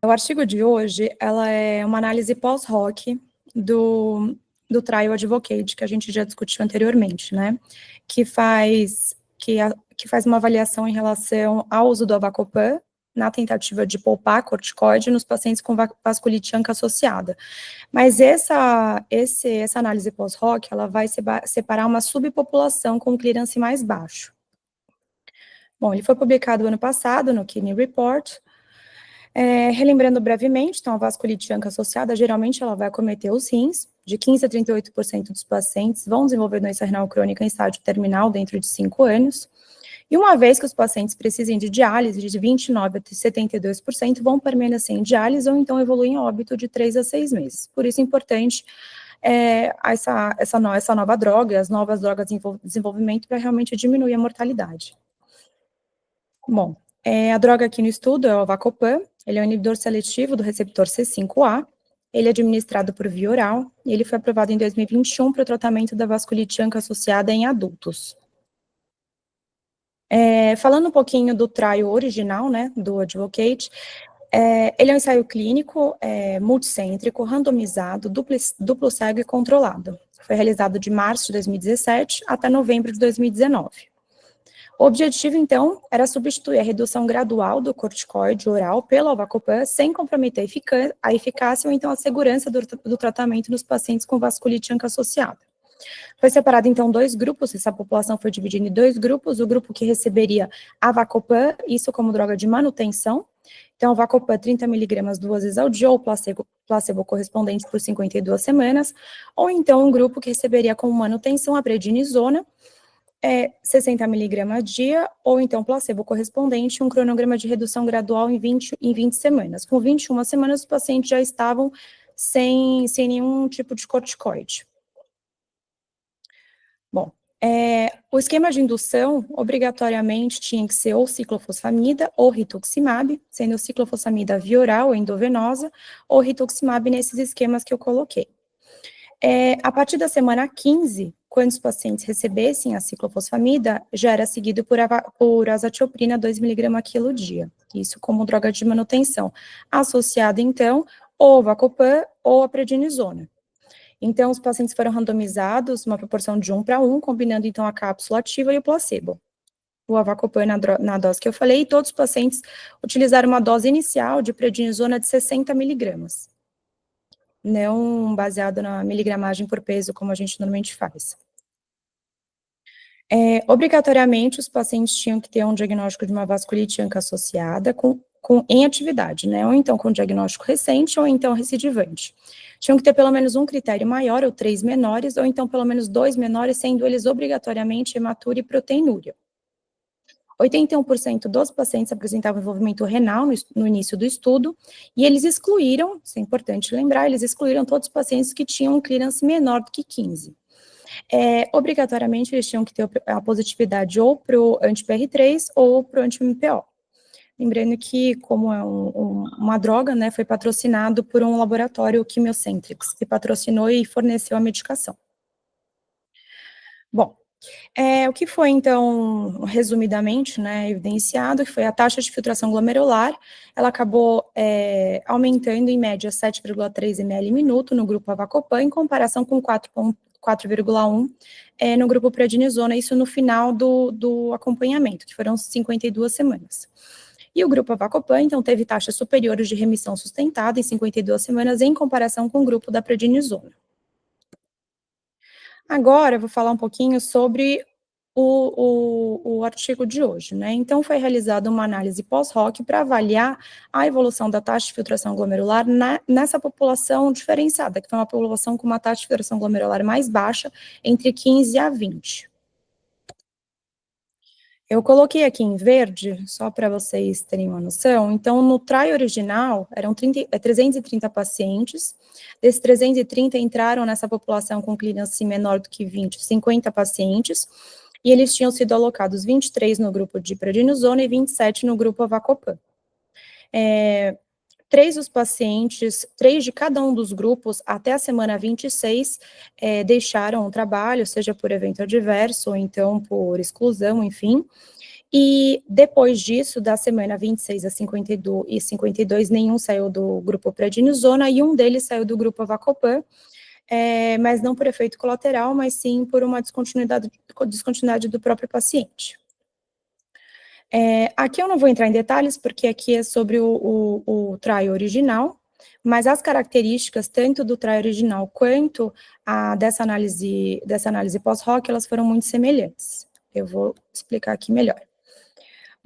O artigo de hoje, ela é uma análise pós-hoc do Trial Advocate, que a gente já discutiu anteriormente, né? Que faz uma avaliação em relação ao uso do Avacopan na tentativa de poupar corticoide nos pacientes com vasculite ANCA associada. Mas essa análise pós-hoc, ela vai separar uma subpopulação com clearance mais baixo. Bom, ele foi publicado ano passado no Kidney Report. Relembrando brevemente, então, a vasculite ANCA associada, geralmente ela vai acometer os rins, de 15% a 38% dos pacientes vão desenvolver doença renal crônica em estágio terminal dentro de 5 anos, e uma vez que os pacientes precisem de diálise, de 29% a 72% vão permanecer em diálise ou então evoluem a óbito de 3 a 6 meses. Por isso é importante essa nova droga, as novas drogas em desenvolvimento para realmente diminuir a mortalidade. Bom, a droga aqui no estudo é o Avacopan, ele é um inibidor seletivo do receptor C5A, ele é administrado por via oral, e ele foi aprovado em 2021 para o tratamento da vasculite ANCA associada em adultos. Falando um pouquinho do trial original, né, do Advocate, ele é um ensaio clínico multicêntrico, randomizado, duplo cego e controlado. Foi realizado de março de 2017 até novembro de 2019. O objetivo, então, era substituir a redução gradual do corticoide oral pelo Avacopan sem comprometer a eficácia ou então a segurança do tratamento nos pacientes com vasculite ANCA associada. Foi separado, então, 2 grupos, essa população foi dividida em 2 grupos, o grupo que receberia Avacopan, isso como droga de manutenção, então, Avacopan 30 mg 2 vezes ao dia, ou placebo correspondente por 52 semanas, ou então um grupo que receberia como manutenção a prednisona, 60 mg a dia, ou então placebo correspondente, um cronograma de redução gradual em 20 semanas. Com 21 semanas, os pacientes já estavam sem nenhum tipo de corticoide. Bom, o esquema de indução, obrigatoriamente, tinha que ser ou ciclofosfamida ou rituximab, sendo ciclofosfamida via oral ou endovenosa, ou rituximab nesses esquemas que eu coloquei. A partir da semana 15, quando os pacientes recebessem a ciclofosfamida, já era seguido por azatioprina 2 mg a quilo dia, isso como droga de manutenção, associada, então, ou Avacopan ou a prednisona. Então, os pacientes foram randomizados, uma proporção de 1:1, combinando, então, a cápsula ativa e o placebo. O Avacopan na dose que eu falei, e todos os pacientes utilizaram uma dose inicial de prednisona de 60 mg. Não baseado na miligramagem por peso, como a gente normalmente faz. Obrigatoriamente, os pacientes tinham que ter um diagnóstico de uma vasculite ANCA associada em atividade, né, ou então com diagnóstico recente, ou então recidivante. Tinham que ter pelo menos um critério maior, ou 3 menores, ou então pelo menos 2 menores, sendo eles obrigatoriamente hematúria e proteinúria. 81% dos pacientes apresentavam envolvimento renal no início do estudo, e eles excluíram, isso é importante lembrar, eles excluíram todos os pacientes que tinham um clearance menor do que 15. Obrigatoriamente, eles tinham que ter a positividade ou para o anti-PR3 ou para o anti-MPO. Lembrando que, como é uma droga, né, foi patrocinado por um laboratório Chemiocentrics, que patrocinou e forneceu a medicação. Bom, o que foi, então, resumidamente, né, evidenciado, que foi a taxa de filtração glomerular, ela acabou aumentando em média 7,3 ml minuto no grupo Avacopan, em comparação com 4,1 no grupo prednisona, isso no final do acompanhamento, que foram 52 semanas. E o grupo Avacopan, então, teve taxas superiores de remissão sustentada em 52 semanas, em comparação com o grupo da prednisona. Agora, eu vou falar um pouquinho sobre o artigo de hoje, né? Então, foi realizada uma análise pós-hoc para avaliar a evolução da taxa de filtração glomerular nessa população diferenciada, que foi uma população com uma taxa de filtração glomerular mais baixa, entre 15 a 20. Eu coloquei aqui em verde, só para vocês terem uma noção. Então, no trial original, eram 330 pacientes. Desses 330 entraram nessa população com clearance menor do que 20, 50 pacientes, e eles tinham sido alocados 23 no grupo de prednisona e 27 no grupo Avacopan. 3 de cada um dos grupos, até a semana 26, deixaram o trabalho, seja por evento adverso, ou então por exclusão, enfim. E depois disso, da semana 26 a 52, nenhum saiu do grupo prednisona e um deles saiu do grupo avacopan, mas não por efeito colateral, mas sim por uma descontinuidade do próprio paciente. Aqui eu não vou entrar em detalhes, porque aqui é sobre o trial original, mas as características, tanto do trial original quanto dessa análise pós-hoc, elas foram muito semelhantes. Eu vou explicar aqui melhor.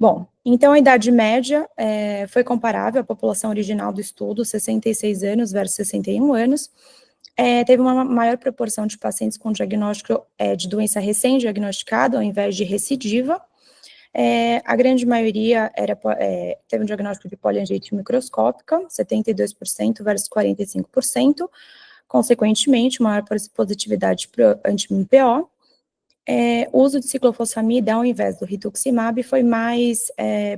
Bom, então a idade média foi comparável à população original do estudo, 66 anos versus 61 anos, teve uma maior proporção de pacientes com diagnóstico de doença recém-diagnosticada, ao invés de recidiva. A grande maioria teve um diagnóstico de poliangiite microscópica, 72% versus 45%, consequentemente, maior positividade para anti-MPO. O uso de ciclofosfamida ao invés do rituximab foi mais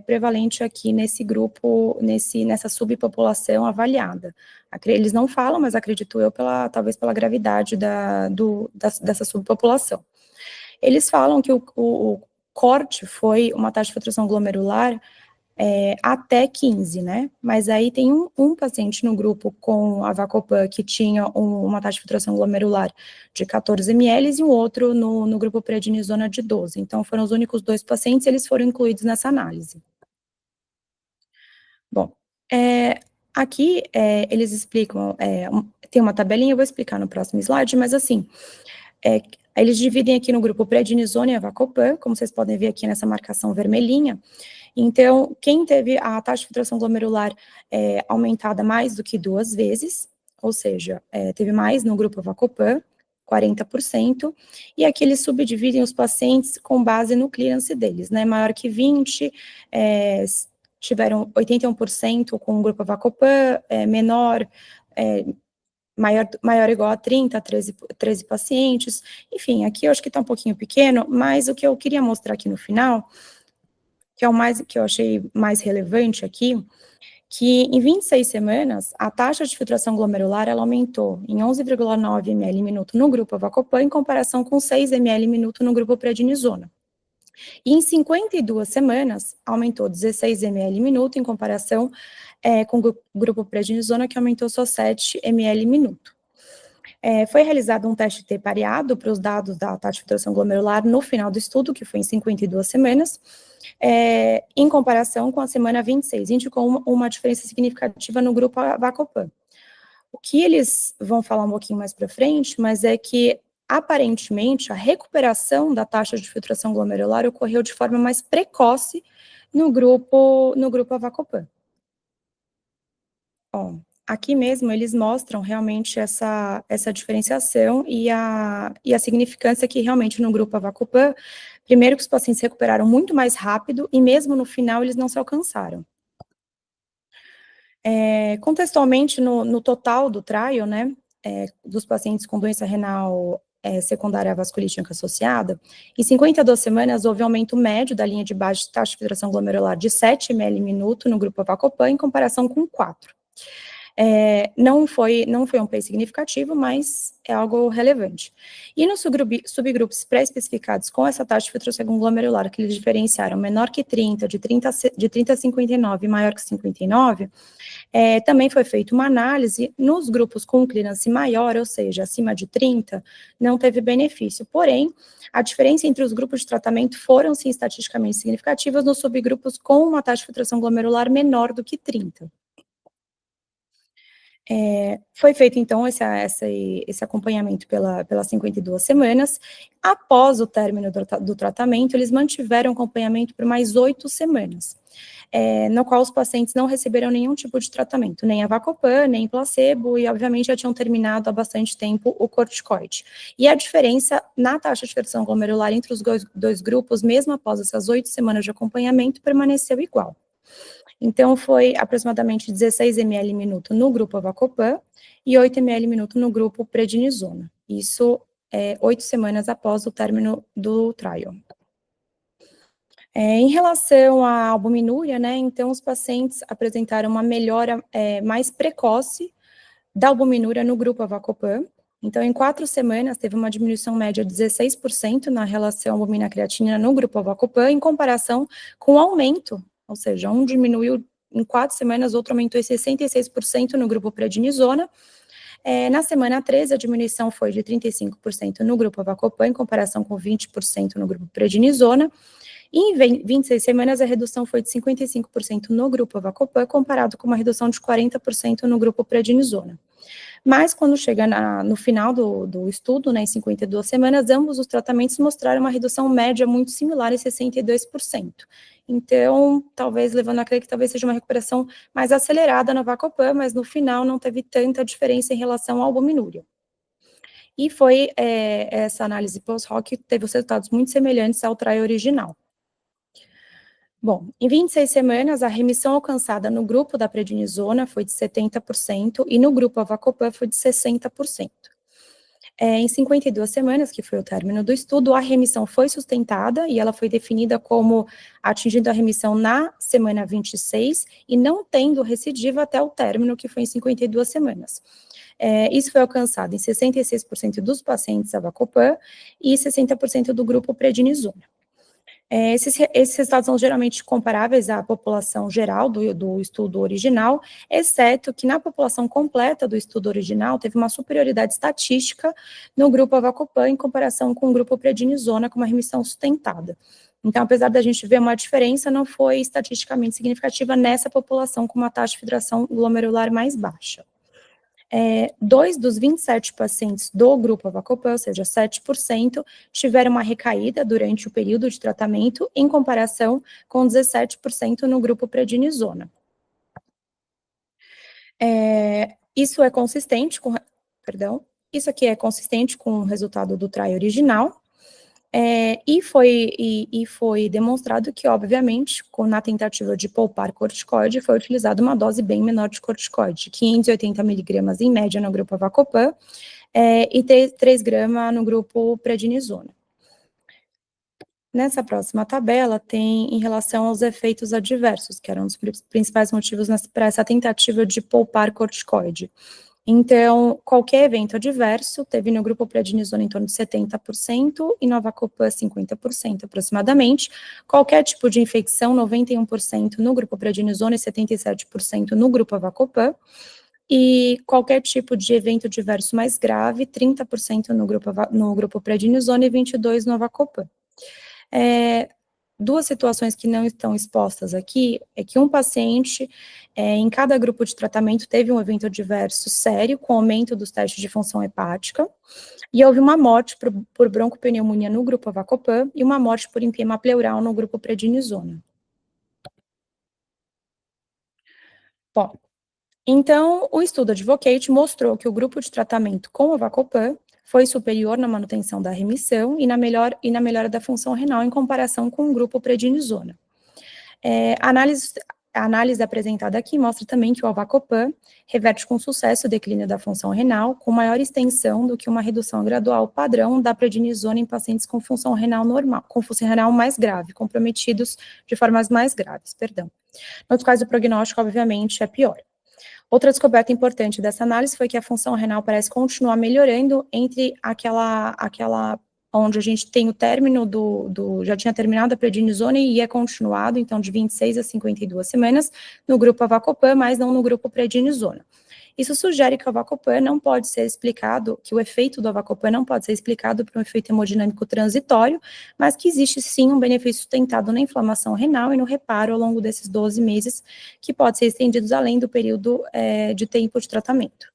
prevalente aqui nesse grupo, nessa subpopulação avaliada. Eles não falam, mas acredito eu, talvez pela gravidade dessa subpopulação. Eles falam que o corte foi uma taxa de filtração glomerular até 15, né? Mas aí tem um paciente no grupo com avacopan que tinha uma taxa de filtração glomerular de 14 ml e um outro no grupo prednisona de 12. Então, foram os únicos 2 pacientes, eles foram incluídos nessa análise. Bom, aqui eles explicam, tem uma tabelinha, eu vou explicar no próximo slide, mas assim, eles dividem aqui no grupo prednisona e avacopan, como vocês podem ver aqui nessa marcação vermelhinha. Então, quem teve a taxa de filtração glomerular aumentada mais do que 2 vezes, ou seja, teve mais no grupo avacopan, 40%, e aqui eles subdividem os pacientes com base no clearance deles, né, maior que 20, tiveram 81% com o grupo avacopan, menor, maior ou igual a 30, 13 pacientes, enfim, aqui eu acho que está um pouquinho pequeno, mas o que eu queria mostrar aqui no final, que eu achei mais relevante aqui, que em 26 semanas, a taxa de filtração glomerular, ela aumentou em 11,9 ml minuto no grupo avacopan, em comparação com 6 ml minuto no grupo prednisona. E em 52 semanas, aumentou 16 ml minuto, em comparação com o grupo prednisona, que aumentou só 7 ml minuto. Foi realizado um teste T pareado para os dados da taxa de filtração glomerular no final do estudo, que foi em 52 semanas, em comparação com a semana 26, indicou uma diferença significativa no grupo avacopan. O que eles vão falar um pouquinho mais para frente, mas é que, aparentemente, a recuperação da taxa de filtração glomerular ocorreu de forma mais precoce no grupo avacopan. Ó, aqui mesmo eles mostram realmente essa diferenciação e a significância que realmente no grupo avacopan, primeiro que os pacientes recuperaram muito mais rápido e mesmo no final eles não se alcançaram. Contextualmente, no total do trial, né, dos pacientes com doença renal secundária à vasculite associada, em 52 semanas houve aumento médio da linha de base de taxa de filtração glomerular de 7 ml minuto no grupo avacopan em comparação com 4. Não foi um pace significativo, mas é algo relevante. E nos subgrupos pré-especificados com essa taxa de filtração glomerular, que eles diferenciaram menor que 30, de 30 a 59 e maior que 59, também foi feita uma análise nos grupos com clearance maior, ou seja, acima de 30, não teve benefício. Porém, a diferença entre os grupos de tratamento foram, sim, estatisticamente significativas nos subgrupos com uma taxa de filtração glomerular menor do que 30. Foi feito, então, esse acompanhamento pelas 52 semanas. Após o término do tratamento, eles mantiveram acompanhamento por mais 8 semanas, no qual os pacientes não receberam nenhum tipo de tratamento, nem avacopan, nem placebo, e, obviamente, já tinham terminado há bastante tempo o corticoide. E a diferença na taxa de filtração glomerular entre os dois grupos, mesmo após essas 8 semanas de acompanhamento, permaneceu igual. Então, foi aproximadamente 16 ml minuto no grupo avacopan e 8 ml minuto no grupo prednisona. Isso 8 semanas após o término do trial. Em relação à albuminúria, né, então os pacientes apresentaram uma melhora mais precoce da albuminúria no grupo avacopan, Então, em 4 semanas, teve uma diminuição média de 16% na relação albumina-creatinina no grupo Avacopan, em comparação com o aumento, ou seja, um diminuiu em 4 semanas, outro aumentou em 66% no grupo prednisona. Na semana 13, a diminuição foi de 35% no grupo Avacopan, em comparação com 20% no grupo prednisona. E em 26 semanas, a redução foi de 55% no grupo Avacopan, comparado com uma redução de 40% no grupo prednisona. Mas, quando chega no final do estudo, em 52 semanas, ambos os tratamentos mostraram uma redução média muito similar em 62%. Então, talvez, levando a crer que talvez seja uma recuperação mais acelerada no Avacopan, mas no final não teve tanta diferença em relação ao albuminúria. E foi essa análise post-hoc que teve os resultados muito semelhantes ao trial original. Bom, em 26 semanas, a remissão alcançada no grupo da prednisona foi de 70% e no grupo Avacopan foi de 60%. Em 52 semanas, que foi o término do estudo, a remissão foi sustentada e ela foi definida como atingindo a remissão na semana 26 e não tendo recidiva até o término, que foi em 52 semanas. Isso foi alcançado em 66% dos pacientes Avacopan e 60% do grupo prednisona. Esses resultados são geralmente comparáveis à população geral do estudo original, exceto que na população completa do estudo original teve uma superioridade estatística no grupo Avacopan em comparação com o grupo prednisona com uma remissão sustentada. Então, apesar da gente ver uma diferença, não foi estatisticamente significativa nessa população com uma taxa de filtração glomerular mais baixa. 2 dos 27 pacientes do grupo Avacopan, ou seja, 7%, tiveram uma recaída durante o período de tratamento, em comparação com 17% no grupo prednisona. Isso aqui é consistente com o resultado do trial original, e foi demonstrado que, obviamente, na tentativa de poupar corticoide, foi utilizada uma dose bem menor de corticoide, 580 miligramas em média no grupo Avacopan, e 3 gramas no grupo prednisona. Nessa próxima tabela, tem em relação aos efeitos adversos, que eram um dos principais motivos para essa tentativa de poupar corticoide. Então, qualquer evento adverso teve no grupo prednisona em torno de 70% e no Avacopan 50% aproximadamente. Qualquer tipo de infecção, 91% no grupo prednisona e 77% no grupo Avacopan. E qualquer tipo de evento adverso mais grave, 30% no grupo prednisona e 22% no Avacopan. Duas situações que não estão expostas aqui, é que um paciente, em cada grupo de tratamento, teve um evento adverso sério, com aumento dos testes de função hepática, e houve uma morte por broncopneumonia no grupo Avacopan, e uma morte por empiema pleural no grupo prednisona. Bom, então, o estudo Advocate mostrou que o grupo de tratamento com Avacopan foi superior na manutenção da remissão e na melhora da função renal em comparação com o grupo prednisona. A análise apresentada aqui mostra também que o Avacopan reverte com sucesso o declínio da função renal, com maior extensão do que uma redução gradual padrão da prednisona em pacientes com função renal normal, com função renal mais grave, comprometidos de formas mais graves, nos quais o prognóstico, obviamente, é pior. Outra descoberta importante dessa análise foi que a função renal parece continuar melhorando entre aquela onde a gente tem o término já tinha terminado a prednisona e é continuado, então, de 26 a 52 semanas, no grupo Avacopan, mas não no grupo prednisona. Isso sugere que o Avacopan não pode ser explicado, que o efeito do Avacopan não pode ser explicado por um efeito hemodinâmico transitório, mas que existe sim um benefício sustentado na inflamação renal e no reparo ao longo desses 12 meses, que pode ser estendidos além do período de tempo de tratamento.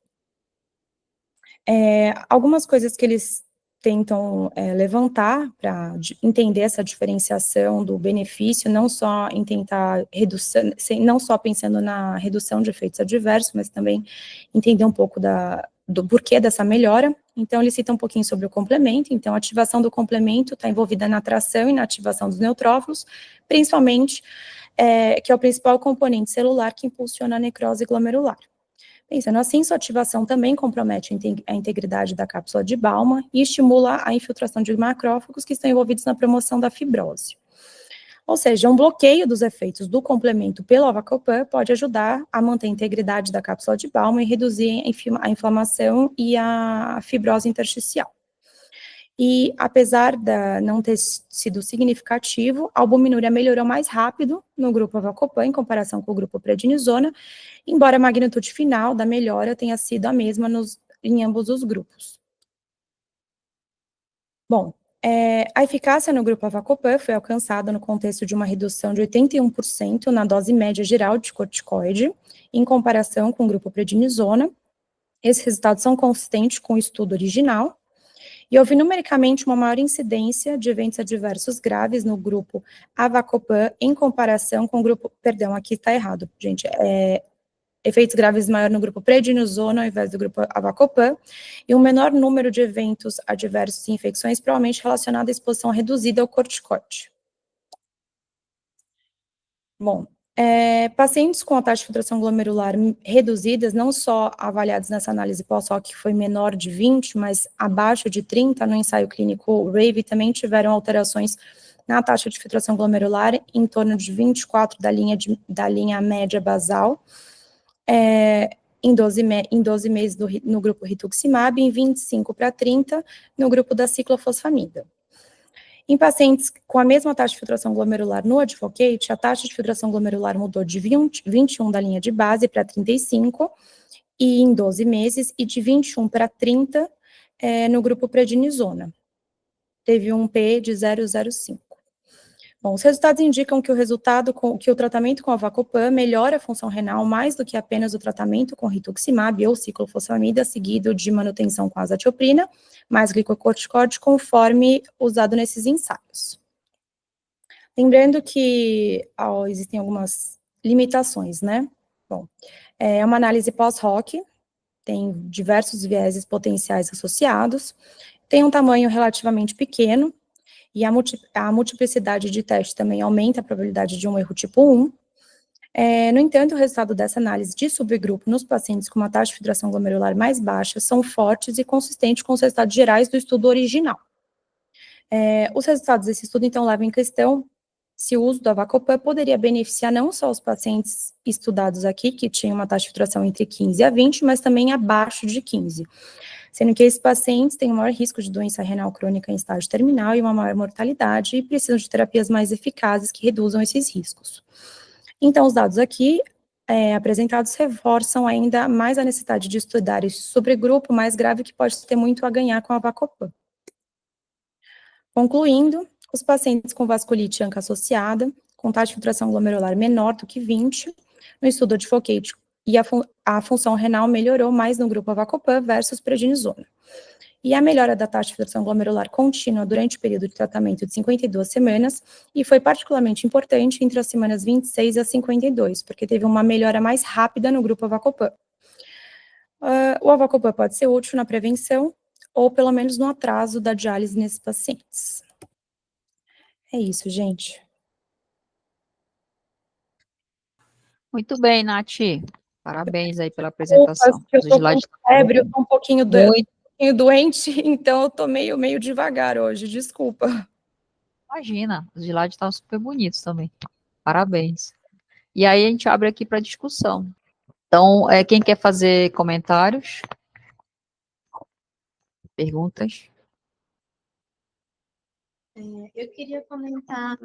Algumas coisas que eles tentam levantar para entender essa diferenciação do benefício, não só em tentar redução, não só pensando na redução de efeitos adversos, mas também entender um pouco do porquê dessa melhora. Então, ele cita um pouquinho sobre o complemento. Então, a ativação do complemento está envolvida na atração e na ativação dos neutrófilos, principalmente, que é o principal componente celular que impulsiona a necrose glomerular. Pensando assim, sua ativação também compromete a integridade da cápsula de Bowman e estimula a infiltração de macrófagos que estão envolvidos na promoção da fibrose. Ou seja, um bloqueio dos efeitos do complemento pelo avacopan pode ajudar a manter a integridade da cápsula de Bowman e reduzir a inflamação e a fibrose intersticial. E, apesar de não ter sido significativo, a albuminúria melhorou mais rápido no grupo avacopan em comparação com o grupo prednisona, embora a magnitude final da melhora tenha sido a mesma em ambos os grupos. Bom, a eficácia no grupo avacopan foi alcançada no contexto de uma redução de 81% na dose média geral de corticoide, em comparação com o grupo prednisona. Esses resultados são consistentes com o estudo original, e houve numericamente uma maior incidência de eventos adversos graves no grupo avacopan em comparação com o grupo, perdão, aqui está errado, gente, efeitos graves maior no grupo prednisona ao invés do grupo avacopan, e um menor número de eventos adversos e infecções, provavelmente relacionado à exposição reduzida ao corticoide. Bom, pacientes com a taxa de filtração glomerular reduzidas, não só avaliados nessa análise pós-hoc, que foi menor de 20, mas abaixo de 30 no ensaio clínico RAVE, também tiveram alterações na taxa de filtração glomerular em torno de 24 da linha média basal, em 12 meses no grupo rituximab, e em 25 para 30 no grupo da ciclofosfamida. Em pacientes com a mesma taxa de filtração glomerular no Advocate, a taxa de filtração glomerular mudou de 21 da linha de base para 35 e em 12 meses, e de 21 para 30 no grupo prednisona. Teve um P de 0,05. Bom, os resultados indicam que o tratamento com avacopan melhora a função renal mais do que apenas o tratamento com rituximab ou ciclofosfamida, seguido de manutenção com azatioprina, mais glicocorticoide, conforme usado nesses ensaios. Lembrando que existem algumas limitações, né? Bom, é uma análise pós-hoc, tem diversos vieses potenciais associados, tem um tamanho relativamente pequeno, e a multiplicidade de testes também aumenta a probabilidade de um erro tipo 1. No entanto, o resultado dessa análise de subgrupo nos pacientes com uma taxa de filtração glomerular mais baixa são fortes e consistentes com os resultados gerais do estudo original. Os resultados desse estudo, então, levam em questão se o uso do avacopan poderia beneficiar não só os pacientes estudados aqui, que tinham uma taxa de filtração entre 15 a 20, mas também abaixo de 15. Sendo que esses pacientes têm um maior risco de doença renal crônica em estágio terminal e uma maior mortalidade, e precisam de terapias mais eficazes que reduzam esses riscos. Então, os dados aqui apresentados reforçam ainda mais a necessidade de estudar esse subgrupo mais grave que pode ter muito a ganhar com a avacopan. Concluindo, os pacientes com vasculite ANCA associada, com taxa de filtração glomerular menor do que 20, no estudo Advocate, e a função renal melhorou mais no grupo avacopan versus prednisona. E a melhora da taxa de filtração glomerular contínua durante o período de tratamento de 52 semanas, e foi particularmente importante entre as semanas 26 a 52, porque teve uma melhora mais rápida no grupo avacopan. O avacopan pode ser útil na prevenção, ou pelo menos no atraso da diálise nesses pacientes. É isso, gente. Muito bem, Nath. Parabéns aí pela apresentação. Eu tô com febre, eu tô um pouquinho doente, então eu tô meio devagar hoje, desculpa. Imagina, os slides estavam super bonitos também. Parabéns. E aí a gente abre aqui para discussão. Então, quem quer fazer comentários? Perguntas? Eu queria comentar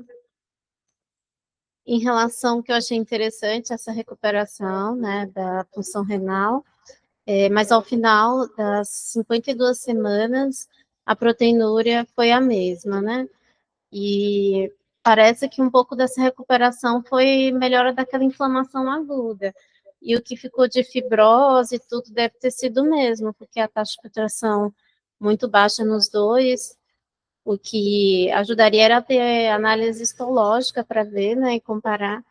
em relação que eu achei interessante essa recuperação, né, da função renal, mas ao final das 52 semanas, a proteinúria foi a mesma, né? E parece que um pouco dessa recuperação foi melhora daquela inflamação aguda. E o que ficou de fibrose e tudo deve ter sido o mesmo, porque a taxa de filtração muito baixa nos dois, o que ajudaria era ter análise histológica para ver, né, e comparar,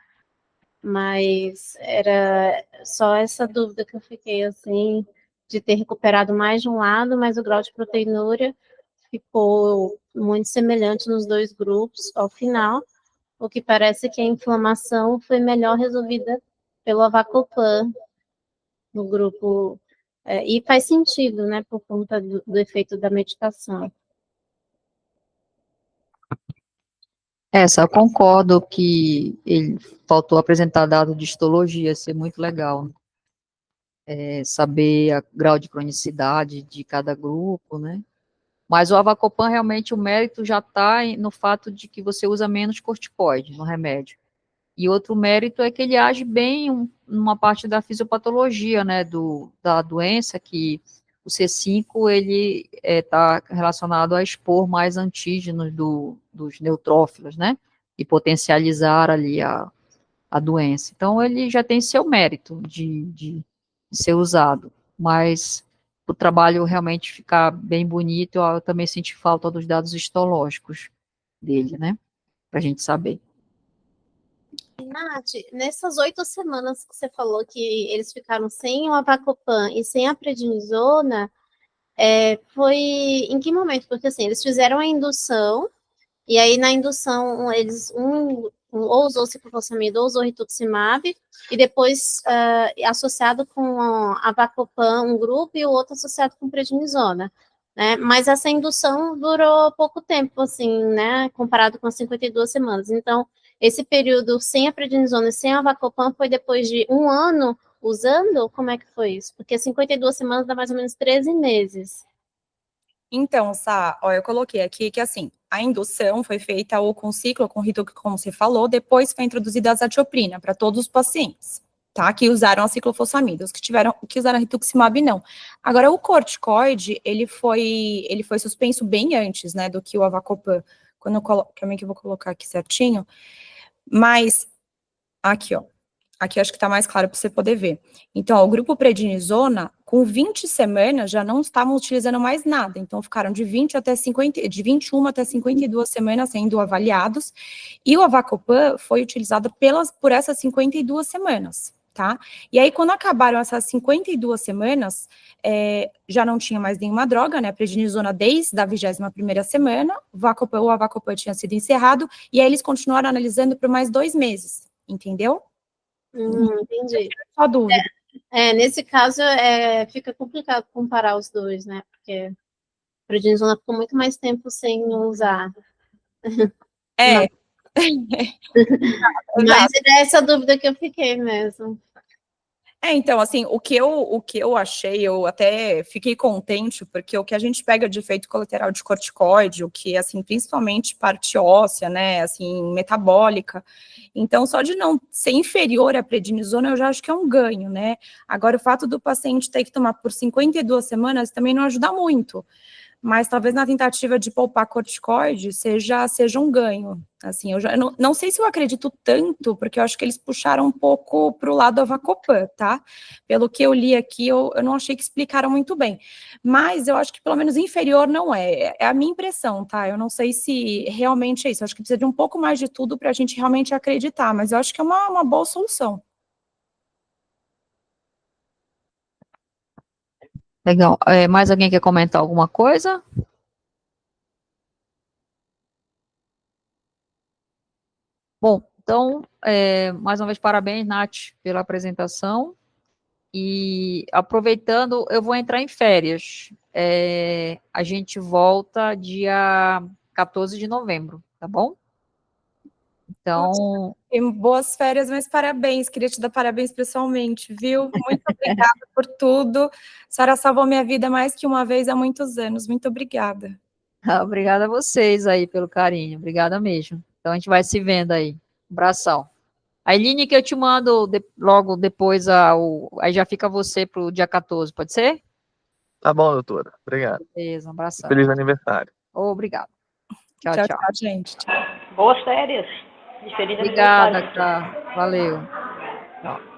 mas era só essa dúvida que eu fiquei, assim, de ter recuperado mais de um lado, mas o grau de proteinúria ficou muito semelhante nos dois grupos ao final, o que parece que a inflamação foi melhor resolvida pelo avacopan no grupo, e faz sentido, né, por conta do efeito da medicação. Essa, eu concordo que ele faltou apresentar dado de histologia, ser muito legal, né? Saber o grau de cronicidade de cada grupo, né? Mas o Avacopan, realmente, o mérito já está no fato de que você usa menos corticoide no remédio. E outro mérito é que ele age bem numa parte da fisiopatologia, né, da doença, que o C5, ele está relacionado a expor mais antígenos dos neutrófilos, né, e potencializar ali a doença. Então, ele já tem seu mérito de ser usado, mas o trabalho realmente ficar bem bonito, eu também senti falta dos dados histológicos dele, né, para a gente saber. Nath, nessas 8 semanas que você falou que eles ficaram sem o Avacopan e sem a prednisona, foi em que momento? Porque assim, eles fizeram a indução, e aí na indução eles ou usou ciclofosfamida ou usou rituximab, e depois associado com a Avacopan um grupo e o outro associado com prednisona. Né? Mas essa indução durou pouco tempo, assim, né? Comparado com as 52 semanas. Então, esse período sem a prednisona e sem a Avacopan foi depois de 1 ano usando? Como é que foi isso? Porque 52 semanas dá mais ou menos 13 meses. Então, Sá, ó, eu coloquei aqui que, assim, a indução foi feita ou com ciclo, ou com rituximab, como você falou, depois foi introduzida a azatioprina para todos os pacientes, tá? Que usaram a ciclofosfamida, os que usaram a rituximab, não. Agora, o corticoide, ele foi suspenso bem antes, né, do que o Avacopan. Quando eu coloco, também que eu vou colocar aqui certinho, mas, aqui, ó. Aqui acho que está mais claro para você poder ver. Então, ó, o grupo prednisona, com 20 semanas, já não estavam utilizando mais nada. Então, ficaram de 21 até 52 semanas sendo avaliados. E o Avacopan foi utilizado por essas 52 semanas, tá? E aí, quando acabaram essas 52 semanas, já não tinha mais nenhuma droga, né? Prednisona desde a 21ª semana, o Avacopan tinha sido encerrado, e aí eles continuaram analisando por mais 2 meses, entendeu? Entendi. Só dúvida. Nesse caso, fica complicado comparar os dois, né? Porque a prednisona ficou muito mais tempo sem usar. É. Mas é essa dúvida que eu fiquei mesmo. Então, assim, o que eu achei, eu até fiquei contente, porque o que a gente pega de efeito colateral de corticoide, o que, assim, principalmente parte óssea, né, assim, metabólica, então, só de não ser inferior à prednisona, eu já acho que é um ganho, né. Agora, o fato do paciente ter que tomar por 52 semanas também não ajuda muito, mas talvez na tentativa de poupar corticoide seja um ganho. Assim, eu não sei se eu acredito tanto, porque eu acho que eles puxaram um pouco para o lado Avacopan, tá? Pelo que eu li aqui, eu não achei que explicaram muito bem. Mas eu acho que pelo menos inferior não é. É a minha impressão, tá? Eu não sei se realmente é isso. Eu acho que precisa de um pouco mais de tudo para a gente realmente acreditar, mas eu acho que é uma boa solução. Legal. Mais alguém quer comentar alguma coisa? Bom, então, mais uma vez, parabéns, Nath, pela apresentação. E aproveitando, eu vou entrar em férias. A gente volta dia 14 de novembro, tá bom? Então, Boas férias, mas parabéns. Queria te dar parabéns pessoalmente, viu? Muito obrigada por tudo. A senhora salvou minha vida mais que uma vez há muitos anos. Muito obrigada. obrigada a vocês aí pelo carinho. Obrigada mesmo. Então, a gente vai se vendo aí. Um abração. A Eline, que eu te mando logo depois, aí já fica você pro dia 14, pode ser? Tá bom, doutora. Obrigado. Beleza, um abração. Feliz aniversário. Obrigado. Tchau, Tchau, tchau. tchau, gente. Tchau. Boas férias. Feliz Obrigada, aniversário. tá. Valeu. Tchau.